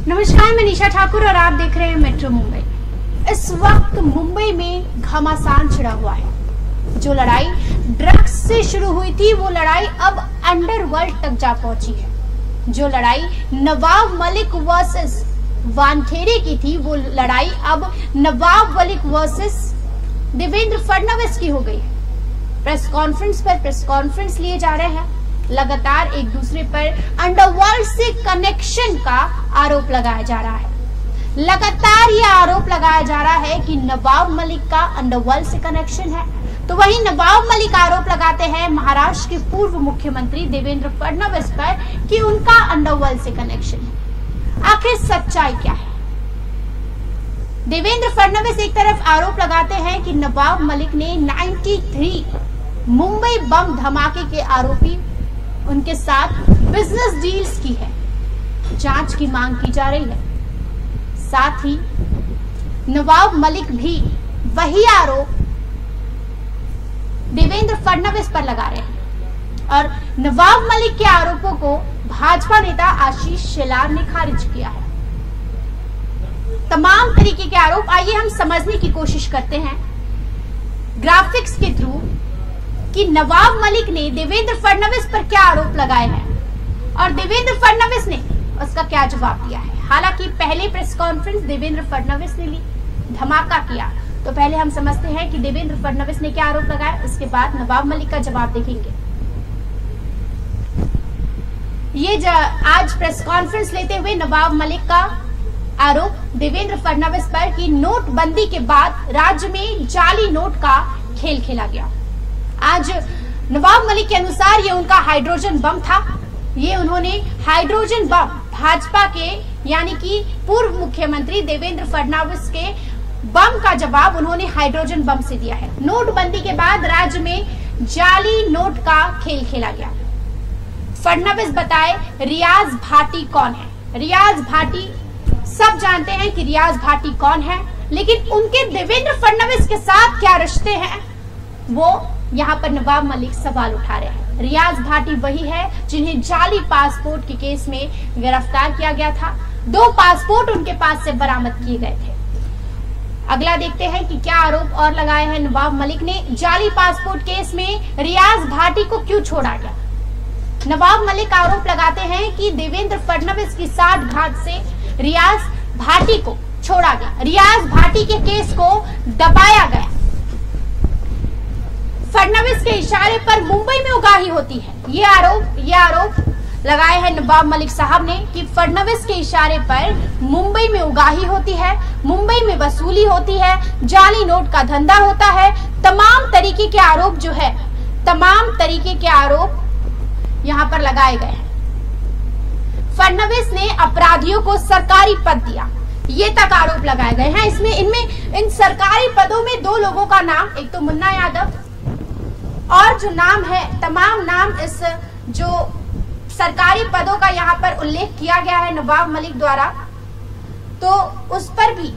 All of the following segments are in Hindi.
नमस्कार, मैं निशा ठाकुर और आप देख रहे हैं मेट्रो मुंबई। इस वक्त मुंबई में घमासान छिड़ा हुआ है। जो लड़ाई ड्रग्स से शुरू हुई थी वो लड़ाई अब अंडरवर्ल्ड तक जा पहुंची है। जो लड़ाई नवाब मलिक वर्सेस वानखेड़े की थी वो लड़ाई अब नवाब मलिक वर्सेस देवेंद्र फडणवीस की हो गई है। प्रेस कॉन्फ्रेंस पर प्रेस कॉन्फ्रेंस लिए जा रहे हैं। लगातार एक दूसरे पर अंडरवर्ल्ड से कनेक्शन का आरोप लगाया जा रहा है। लगातार यह आरोप लगाया जा रहा है कि नवाब मलिक का अंडरवर्ल्ड से कनेक्शन है, तो वहीं नवाब मलिक आरोप लगाते हैं महाराष्ट्र के पूर्व मुख्यमंत्री देवेंद्र फडणवीस पर कि उनका अंडरवर्ल्ड से कनेक्शन है। आखिर सच्चाई क्या है? देवेंद्र फडणवीस एक तरफ आरोप लगाते हैं कि नवाब मलिक ने 93 मुंबई बम धमाके के आरोपी उनके साथ बिजनेस डील्स की है, जांच की मांग की जा रही है। साथ ही नवाब मलिक भी वही आरोप देवेंद्र फडणवीस पर लगा रहे हैं और नवाब मलिक के आरोपों को भाजपा नेता आशीष शेलार ने खारिज किया है। तमाम तरीके के आरोप आइए हम समझने की कोशिश करते हैं ग्राफिक्स के थ्रू कि नवाब मलिक ने देवेंद्र फडणवीस पर क्या आरोप लगाए हैं और देवेंद्र फडणवीस ने उसका क्या जवाब दिया है। हालांकि पहले प्रेस कॉन्फ्रेंस देवेंद्र फडणवीस ने ली, धमाका किया, तो पहले हम समझते हैं कि देवेंद्र फडणवीस ने क्या आरोप लगाया, उसके बाद नवाब मलिक का जवाब देखेंगे। ये आज प्रेस कॉन्फ्रेंस लेते हुए नवाब मलिक का आरोप देवेंद्र फडणवीस पर कि नोटबंदी के बाद राज्य में जाली नोट का खेल खेला गया। आज नवाब मलिक के अनुसार ये उनका हाइड्रोजन बम था। ये उन्होंने हाइड्रोजन बम भाजपा के यानी कि पूर्व मुख्यमंत्री देवेंद्र फडणवीस के बम का जवाब उन्होंने हाइड्रोजन बम से दिया है। नोटबंदी के बाद राज्य में जाली नोट का खेल खेला गया। फडणवीस बताए रियाज भाटी कौन है। रियाज भाटी सब जानते हैं कि रियाज भाटी कौन है, लेकिन उनके देवेंद्र फडणवीस के साथ क्या रिश्ते हैं वो यहाँ पर नवाब मलिक सवाल उठा रहे हैं। रियाज भाटी वही है जिन्हें जाली पासपोर्ट के केस में गिरफ्तार किया गया था। 2 पासपोर्ट उनके पास से बरामद किए गए थे। अगला देखते हैं कि क्या आरोप और लगाए हैं नवाब मलिक ने। जाली पासपोर्ट केस में रियाज भाटी को क्यों छोड़ा गया? नवाब मलिक आरोप लगाते हैं कि देवेंद्र फडणवीस की साठगांठ से रियाज भाटी को छोड़ा गया, रियाज भाटी के केस को दबाया गया। फडणवीस के इशारे पर मुंबई में उगाही होती है। ये आरोप लगाए हैं नवाब मलिक साहब ने कि फडणवीस के इशारे पर मुंबई में उगाही होती है, मुंबई में वसूली होती है, जाली नोट का धंधा होता है। तमाम तरीके के आरोप जो है, तमाम तरीके के आरोप यहाँ पर लगाए गए हैं। फडणवीस ने अपराधियों को सरकारी पद दिया, ये तक आरोप लगाए गए हैं। इन सरकारी पदों में 2 लोगों का नाम, एक तो मुन्ना यादव और जो नाम है, तमाम नाम इस जो सरकारी पदों का यहाँ पर उल्लेख किया गया है नवाब मलिक द्वारा, तो उस पर भी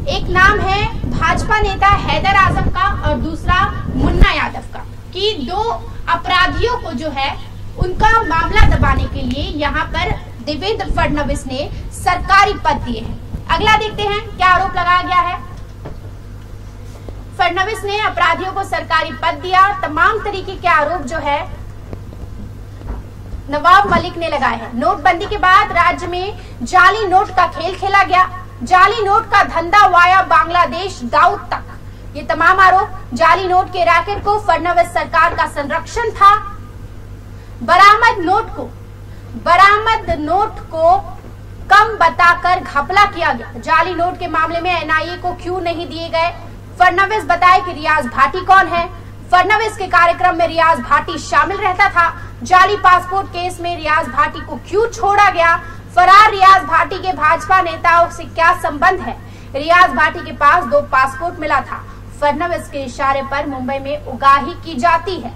एक नाम है भाजपा नेता हैदर आजम का और दूसरा मुन्ना यादव का, कि 2 अपराधियों को जो है उनका मामला दबाने के लिए यहाँ पर देवेंद्र फडणवीस ने सरकारी पद दिए हैं। अगला देखते हैं क्या आरोप लगाया गया है। फडणवीस ने अपराधियों को सरकारी पद दिया। तमाम तरीके के आरोप जो है नवाब मलिक ने लगाए हैं। नोटबंदी के बाद राज्य में जाली नोट का खेल खेला गया, जाली नोट का धंधा वाया बांग्लादेश दाऊद तक, ये तमाम आरोप। जाली नोट के रैकेट को फडणवीस सरकार का संरक्षण था। बरामद नोट को कम बताकर घपला किया गया। जाली नोट के मामले में एनआईए को क्यों नहीं दिए गए? फडणवीस बताए कि रियाज भाटी कौन है। फडणवीस के कार्यक्रम में रियाज भाटी शामिल रहता था। जाली पासपोर्ट केस में रियाज भाटी को क्यों छोड़ा गया? फरार रियाज भाटी के भाजपा नेताओं से क्या संबंध है? रियाज भाटी के पास 2 पासपोर्ट मिला था। फडणवीस के इशारे पर मुंबई में उगाही की जाती है।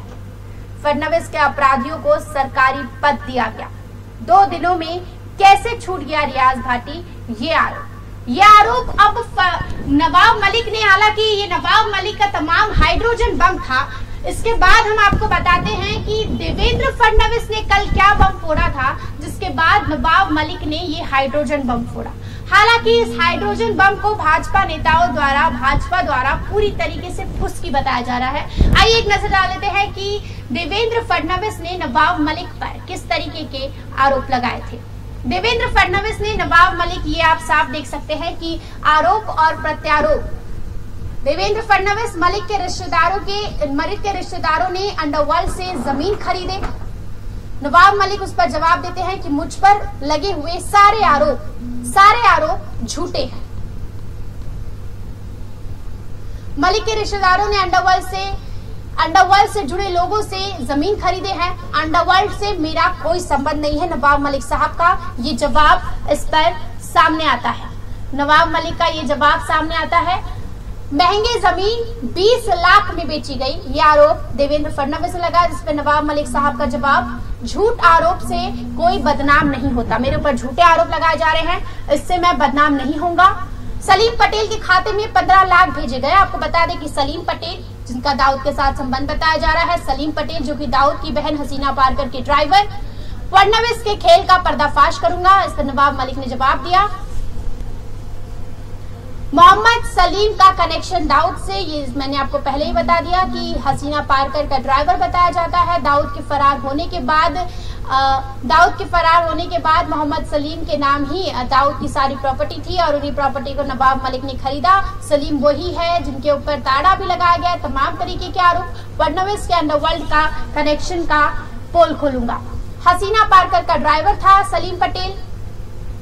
फडणवीस के अपराधियों को सरकारी पद दिया गया। 2 दिनों में कैसे छूट गया रियाज भाटी? ये आरोप अब नवाब मलिक ने, हालांकि ये नवाब मलिक का तमाम हाइड्रोजन बम था, इसके बाद हम आपको बताते हैं कि देवेंद्र फडणवीस ने कल क्या बम फोड़ा था, जिसके बाद नवाब मलिक ने ये हाइड्रोजन बम फोड़ा। हालांकि इस हाइड्रोजन बम को भाजपा नेताओं द्वारा, भाजपा द्वारा पूरी तरीके से फुसकी बताया जा रहा है। आइए एक नजर डाल लेते हैं कि देवेंद्र फडणवीस ने नवाब मलिक पर किस तरीके के आरोप लगाए थे। देवेंद्र फडणवीस ने नवाब मलिक, ये आप साफ देख सकते हैं कि आरोप और प्रत्यारोप। देवेंद्र फडणवीस मलिक के रिश्तेदारों ने अंडरवर्ल्ड से जमीन खरीदे। नवाब मलिक उस पर जवाब देते हैं कि मुझ पर लगे हुए सारे आरोप झूठे हैं। मलिक के रिश्तेदारों ने अंडरवर्ल्ड से जुड़े लोगों से जमीन खरीदे हैं। अंडरवर्ल्ड से मेरा कोई संबंध नहीं है, नवाब मलिक साहब का ये जवाब इस पर सामने आता है। नवाब मलिक का ये जवाब सामने आता है। महंगे जमीन 20 लाख में बेची गई, ये आरोप देवेंद्र फडणवीस ने लगाया, जिस पर नवाब मलिक साहब का जवाब, झूठ आरोप से कोई बदनाम नहीं होता। मेरे ऊपर झूठे आरोप लगाए जा रहे हैं, इससे मैं बदनाम नहीं होऊंगा। सलीम पटेल के खाते में 15 लाख भेजे गए। आपको बता दें कि सलीम पटेल, जिनका दाऊद के साथ संबंध बताया जा रहा है, सलीम पटेल जो कि दाऊद की बहन हसीना पारकर के ड्राइवर, फडणवीस के खेल का पर्दाफाश करूंगा, इस पर नवाब मलिक ने जवाब दिया। मोहम्मद सलीम का कनेक्शन दाऊद से, ये मैंने आपको पहले ही बता दिया कि हसीना पारकर का ड्राइवर बताया जाता है। दाऊद के फरार होने के बाद मोहम्मद सलीम के नाम ही दाऊद की सारी प्रॉपर्टी थी और उन्हीं प्रॉपर्टी को नवाब मलिक ने खरीदा। सलीम वही है जिनके ऊपर ताड़ा भी लगाया गया। तमाम तरीके के आरोप। फडणवीस के अंडरवर्ल्ड का कनेक्शन का पोल खोलूंगा। हसीना पारकर का ड्राइवर था सलीम पटेल।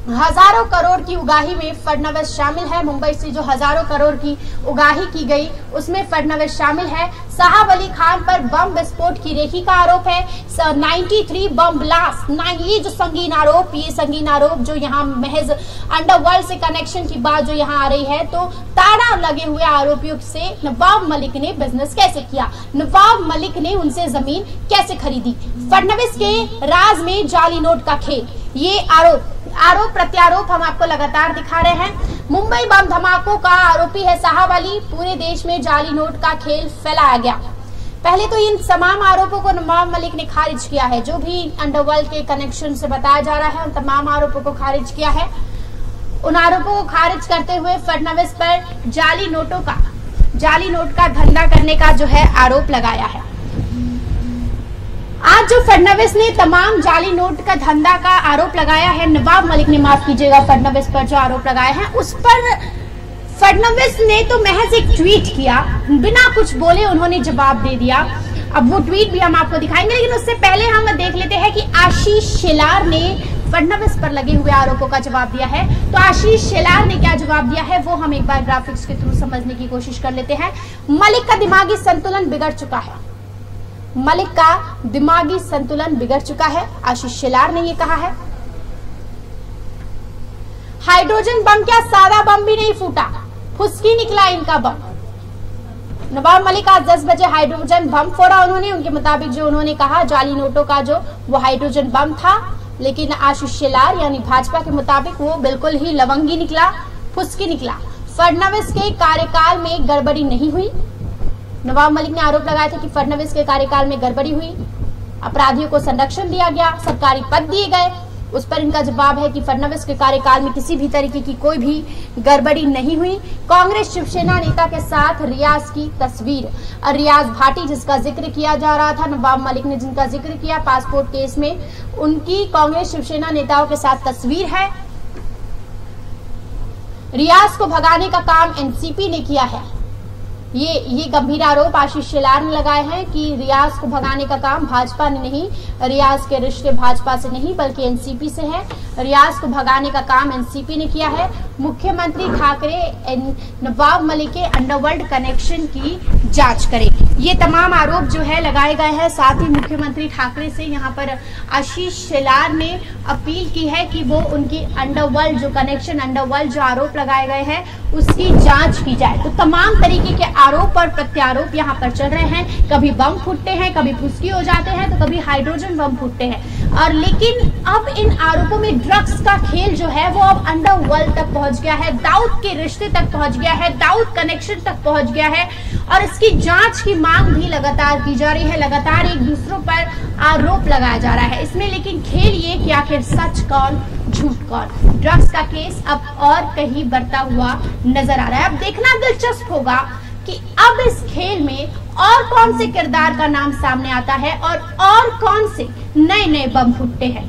हजारों करोड़ की उगाही में फडणवीस शामिल है। मुंबई से जो हजारों करोड़ की उगाही की गई उसमें फडणवीस शामिल है। साहब अली खान पर बम विस्फोट की रेखी का आरोप है। 93 बम ब्लास्ट, ये जो संगीन आरोप जो यहाँ महज अंडरवर्ल्ड से कनेक्शन की बात जो यहाँ आ रही है, तो ताड़ा लगे हुए आरोपियों से नवाब मलिक ने बिजनेस कैसे किया, नवाब मलिक ने उनसे जमीन कैसे खरीदी, फडणवीस के राज में जाली नोट का खेल, ये आरोप प्रत्यारोप हम आपको लगातार दिखा रहे हैं। मुंबई बम धमाकों का आरोपी है साहब अली। पूरे देश में जाली नोट का खेल फैलाया गया। पहले तो इन तमाम आरोपों को नवाब मलिक ने खारिज किया है। जो भी अंडरवर्ल्ड के कनेक्शन से बताया जा रहा है उन तमाम आरोपों को खारिज किया है। उन आरोपों को खारिज करते हुए फडणवीस पर जाली नोट का धंधा करने का जो है आरोप लगाया है। आज जो फडणवीस ने तमाम जाली नोट का धंधा का आरोप लगाया है, नवाब मलिक ने, माफ कीजिएगा, फडणवीस पर जो आरोप लगाए हैं उस पर फडणवीस ने तो महज एक ट्वीट किया, बिना कुछ बोले उन्होंने जवाब दे दिया। अब वो ट्वीट भी हम आपको दिखाएंगे, लेकिन उससे पहले हम देख लेते हैं कि आशीष शेलार ने फडणवीस पर लगे हुए आरोपों का जवाब दिया है। तो आशीष शेलार ने क्या जवाब दिया है वो हम एक बार ग्राफिक्स के थ्रू समझने की कोशिश कर लेते हैं। मलिक का दिमागी संतुलन बिगड़ चुका है। मलिक का दिमागी संतुलन बिगड़ चुका है, आशीष शेलार ने यह कहा है। हाइड्रोजन बम क्या सादा बम भी नहीं फूटा, फुसकी निकला इनका बम। नवाब मलिक आज 10 बजे हाइड्रोजन बम फोड़ा उन्होंने। उनके मुताबिक जो उन्होंने कहा जाली नोटों का जो वो हाइड्रोजन बम था, लेकिन आशीष शेलार यानी भाजपा के मुताबिक वो बिल्कुल ही लवंगी निकला, फुसकी निकला। फडणवीस के कार्यकाल में गड़बड़ी नहीं हुई। नवाब मलिक ने आरोप लगाया था कि फडणवीस के कार्यकाल में गड़बड़ी हुई, अपराधियों को संरक्षण दिया गया, सरकारी पद दिए गए। उस पर इनका जवाब है कि फडणवीस के कार्यकाल में किसी भी तरीके की कोई भी गड़बड़ी नहीं हुई। कांग्रेस शिवसेना नेता के साथ रियाज की तस्वीर, रियाज भाटी जिसका जिक्र किया जा रहा था, नवाब मलिक ने जिनका जिक्र किया पासपोर्ट केस में, उनकी कांग्रेस शिवसेना नेताओं के साथ तस्वीर है। रियाज को भगाने का काम एनसीपी ने किया है। ये गंभीर आरोप आशीष शेलार ने लगाए हैं कि रियाज को भगाने का काम भाजपा ने नहीं, रियाज के रिश्ते भाजपा से नहीं बल्कि एनसीपी से है। रियाज को भगाने का काम एनसीपी ने किया है। मुख्यमंत्री ठाकरे नवाब मलिक के अंडरवर्ल्ड कनेक्शन की जांच करें, ये तमाम आरोप जो है लगाए गए हैं। साथ ही मुख्यमंत्री ठाकरे से यहाँ पर आशीष शेलार ने अपील की है कि वो उनकी अंडरवर्ल्ड जो कनेक्शन, अंडरवर्ल्ड जो आरोप लगाए गए हैं उसकी जांच की जाए। तो तमाम तरीके के आरोप और प्रत्यारोप यहाँ पर चल रहे हैं। कभी बम फूटते हैं, कभी फुसकी हो जाते हैं, तो कभी हाइड्रोजन बम फूटते हैं। और लेकिन अब इन आरोपों में ड्रग्स का खेल जो है वो अब अंडरवर्ल्ड तक पहुंच गया है, दाऊद के रिश्ते तक पहुंच गया है, दाऊद कनेक्शन तक पहुंच गया है और इसकी जांच की मांग भी लगातार की जा रही है। लगातार एक दूसरों पर आरोप लगाया जा रहा है इसमें, लेकिन खेल ये कि आखिर सच कौन झूठ कौन। ड्रग्स का केस अब और कहीं बढ़ता हुआ नजर आ रहा है। अब देखना दिलचस्प होगा कि अब इस खेल में और कौन से किरदार का नाम सामने आता है और कौन से नए नए बम फूटते हैं।